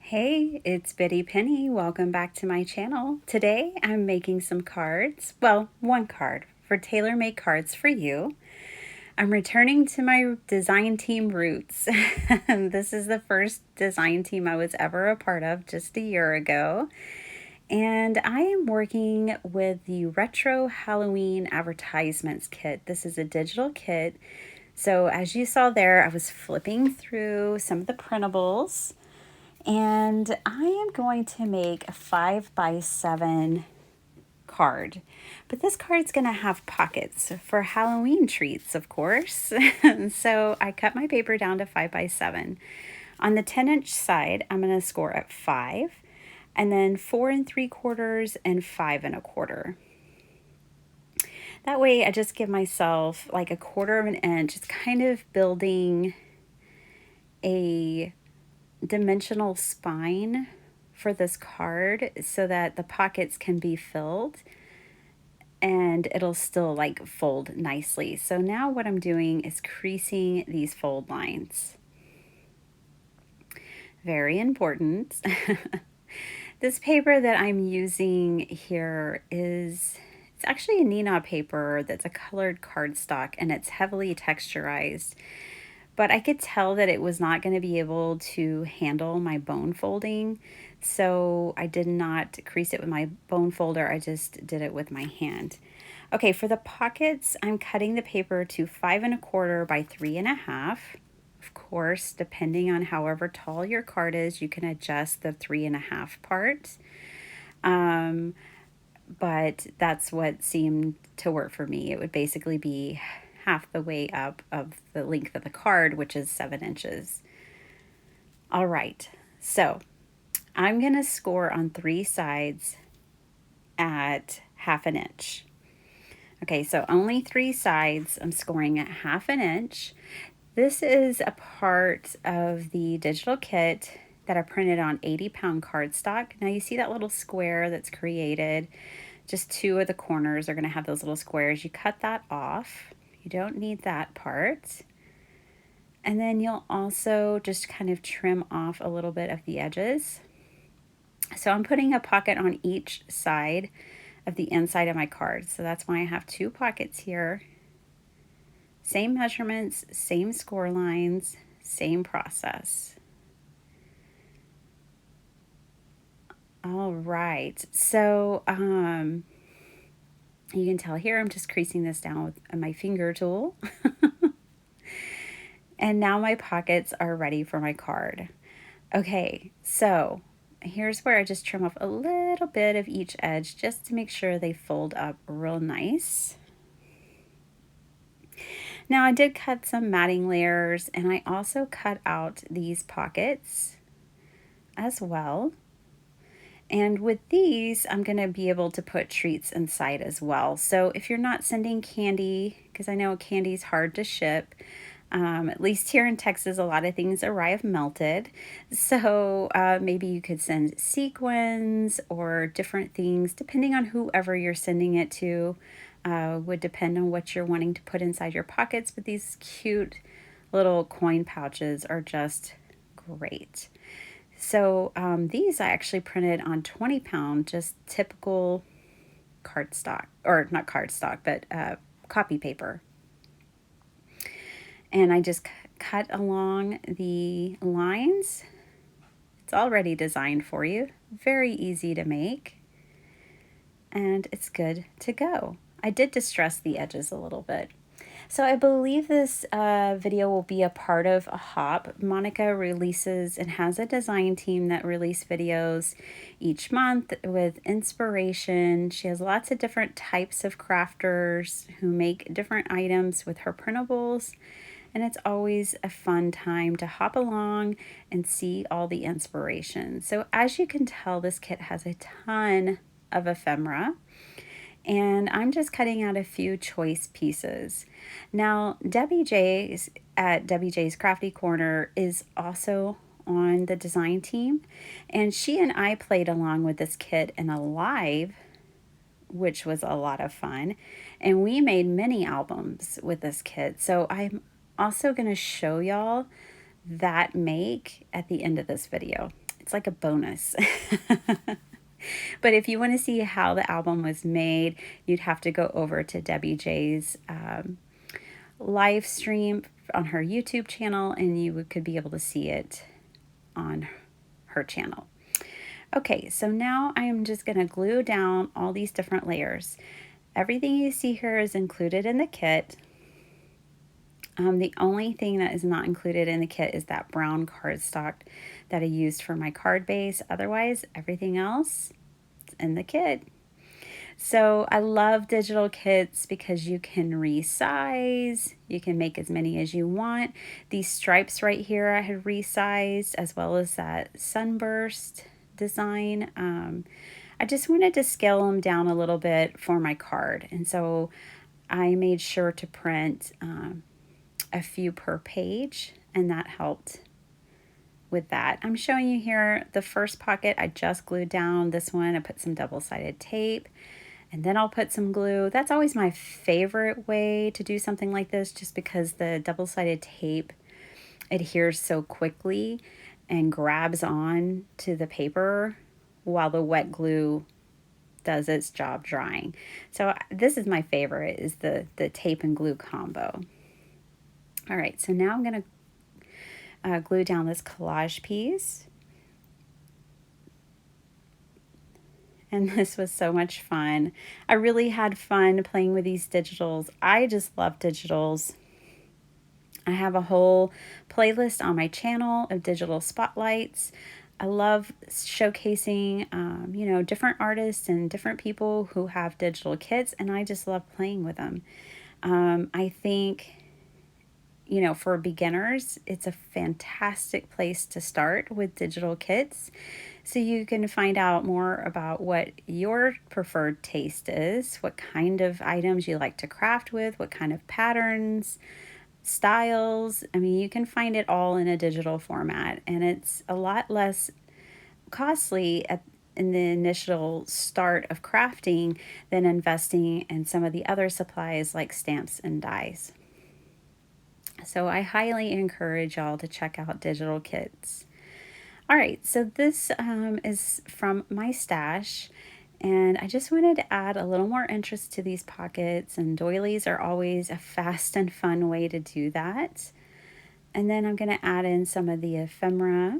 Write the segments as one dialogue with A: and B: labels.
A: Hey, it's Biddy Penny. Welcome back to my channel. Today I'm making some cards. Well, one card for TaylorMade Cards for You. I'm returning to my design team roots. This is the first design team I was ever a part of just a year ago. And I am working with the Retro Halloween Advertisements Kit. This is a digital kit. So as you saw there, I was flipping through some of the printables. And I am going to make a 5x7 card. But this card's going to have pockets for Halloween treats, of course. So I cut my paper down to 5x7. On the 10-inch side, I'm going to score at 5, and then 4 3/4 and 5 1/4. That way I just give myself like 1/4 of an inch. It's kind of building a dimensional spine for this card so that the pockets can be filled and it'll still like fold nicely. So now what I'm doing is creasing these fold lines. Very important. This paper that I'm using here it's actually a Neenah paper that's a colored cardstock, and it's heavily texturized. But I could tell that it was not going to be able to handle my bone folding, so I did not crease it with my bone folder. I just did it with my hand. Okay, for the pockets, I'm cutting the paper to 5 1/4 by 3 1/2. Of course, depending on however tall your card is, you can adjust the 3 1/2 part. But that's what seemed to work for me. It would basically be half the way up of the length of the card, which is 7 inches. All right, so I'm going to score on 3 sides at 1/2 inch. Okay, so only 3 sides. I'm scoring at 1/2 inch. This is a part of the digital kit that I printed on 80-pound cardstock. Now you see that little square that's created. Just 2 of the corners are going to have those little squares. You cut that off. You don't need that part. And then you'll also just kind of trim off a little bit of the edges. So I'm putting a pocket on each side of the inside of my card. So that's why I have 2 pockets here. Same measurements, same score lines, same process. All right, so you can tell here I'm just creasing this down with my finger tool. And now my pockets are ready for my card. Okay, so here's where I just trim off a little bit of each edge just to make sure they fold up real nice. Now I did cut some matting layers, and I also cut out these pockets as well. And with these, I'm going to be able to put treats inside as well. So if you're not sending candy, because I know candy's hard to ship, at least here in Texas, a lot of things arrive melted. So maybe you could send sequins or different things, depending on whoever you're sending it to. Would depend on what you're wanting to put inside your pockets. But these cute little coin pouches are just great. So these I actually printed on 20-pound, just typical cardstock, or not cardstock, but copy paper. And I just cut along the lines. It's already designed for you. Very easy to make. And it's good to go. I did distress the edges a little bit. So I believe this video will be a part of a hop. Monica releases and has a design team that release videos each month with inspiration. She has lots of different types of crafters who make different items with her printables. And it's always a fun time to hop along and see all the inspiration. So as you can tell, this kit has a ton of ephemera. And I'm just cutting out a few choice pieces. Now, Debbie J's at Debbie J's Crafty Corner is also on the design team, and she and I played along with this kit in a live, which was a lot of fun, and we made mini albums with this kit. So I'm also going to show y'all that make at the end of this video. It's like a bonus. But if you want to see how the album was made, you'd have to go over to Debbie J's live stream on her YouTube channel, and you could be able to see it on her channel. Okay, so now I am just going to glue down all these different layers. Everything you see here is included in the kit. The only thing that is not included in the kit is that brown cardstock that I used for my card base. Otherwise, everything else is in the kit. So I love digital kits because you can resize, you can make as many as you want. These stripes right here I had resized, as well as that sunburst design. I just wanted to scale them down a little bit for my card, and so I made sure to print a few per page, and that helped with that. I'm showing you here the first pocket I just glued down. This one I put some double-sided tape, and then I'll put some glue. That's always my favorite way to do something like this, just because the double-sided tape adheres so quickly and grabs on to the paper while the wet glue does its job drying. So this is my favorite, is the tape and glue combo. All right, so now I'm going to glue down this collage piece. And this was so much fun. I really had fun playing with these digitals. I just love digitals. I have a whole playlist on my channel of digital spotlights. I love showcasing, different artists and different people who have digital kits, and I just love playing with them. I think, for beginners, it's a fantastic place to start with digital kits. So you can find out more about what your preferred taste is, what kind of items you like to craft with, what kind of patterns, styles. I mean, you can find it all in a digital format, and it's a lot less costly in the initial start of crafting than investing in some of the other supplies like stamps and dies. So I highly encourage y'all to check out digital kits. All right, so this is from my stash, and I just wanted to add a little more interest to these pockets, and doilies are always a fast and fun way to do that. And then I'm going to add in some of the ephemera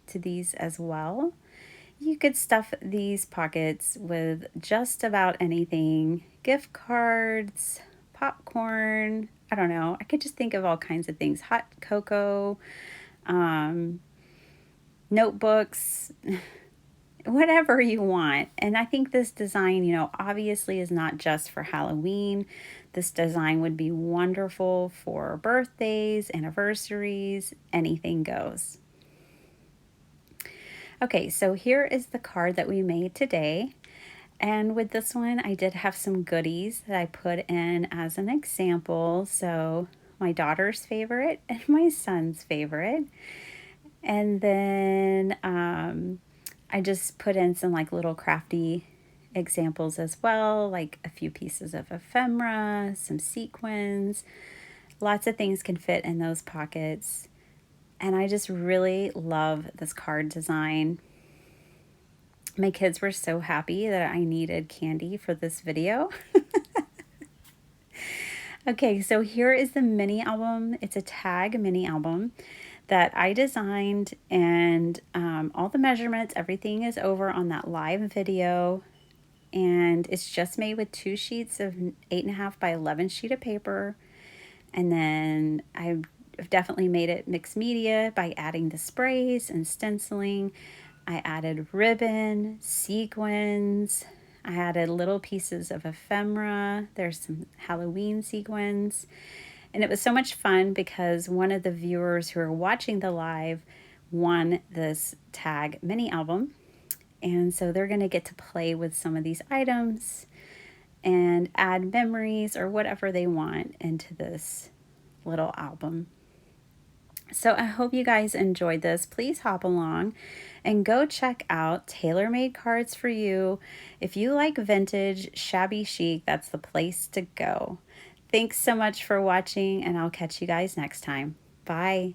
A: to these as well. You could stuff these pockets with just about anything. Gift cards, popcorn, I don't know. I could just think of all kinds of things. Hot cocoa, notebooks, whatever you want. And I think this design, obviously is not just for Halloween. This design would be wonderful for birthdays, anniversaries, anything goes. Okay, so here is the card that we made today. And with this one, I did have some goodies that I put in as an example. So my daughter's favorite and my son's favorite. And then I just put in some little crafty examples as well, like a few pieces of ephemera, some sequins. Lots of things can fit in those pockets. And I just really love this card design. My kids were so happy that I needed candy for this video. Okay, so here is the mini album. It's a tag mini album that I designed, and all the measurements, everything is over on that live video. And it's just made with 2 sheets of 8.5 by 11 sheet of paper. And then I've definitely made it mixed media by adding the sprays and stenciling. I added ribbon, sequins. I added little pieces of ephemera. There's some Halloween sequins. And it was so much fun because one of the viewers who are watching the live won this tag mini album. And so they're going to get to play with some of these items and add memories or whatever they want into this little album. So I hope you guys enjoyed this. Please hop along and go check out Tailor Made Cards For You. If you like vintage, shabby chic, that's the place to go. Thanks so much for watching, and I'll catch you guys next time. Bye.